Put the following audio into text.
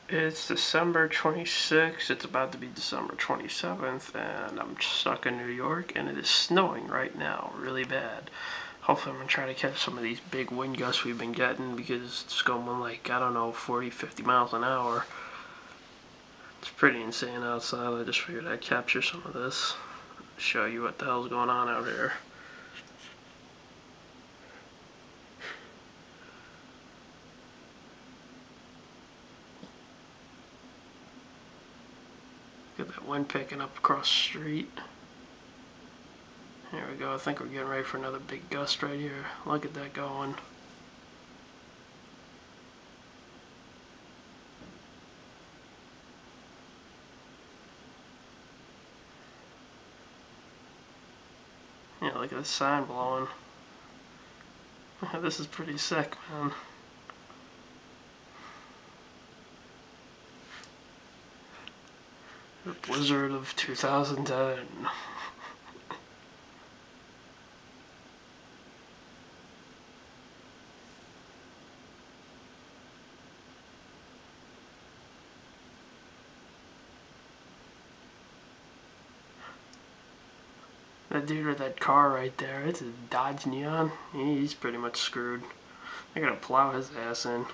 It's December 26th, it's about to be December 27th, and I'm stuck in New York, and it is snowing right now, really bad. Hopefully I'm going to try to catch some of these big wind gusts we've been getting, because it's going like, I don't know, 40, 50 miles an hour. It's pretty insane outside. I just figured I'd capture some of this, show you what the hell's going on out here. Get that wind picking up across the street. Here we go. I think we're getting ready for another big gust right here. Look at that going. Yeah, look at the sign blowing. This is pretty sick, man. The blizzard of 2010. That dude with that car right there, it's a Dodge Neon. He's pretty much screwed. They're gonna plow his ass in.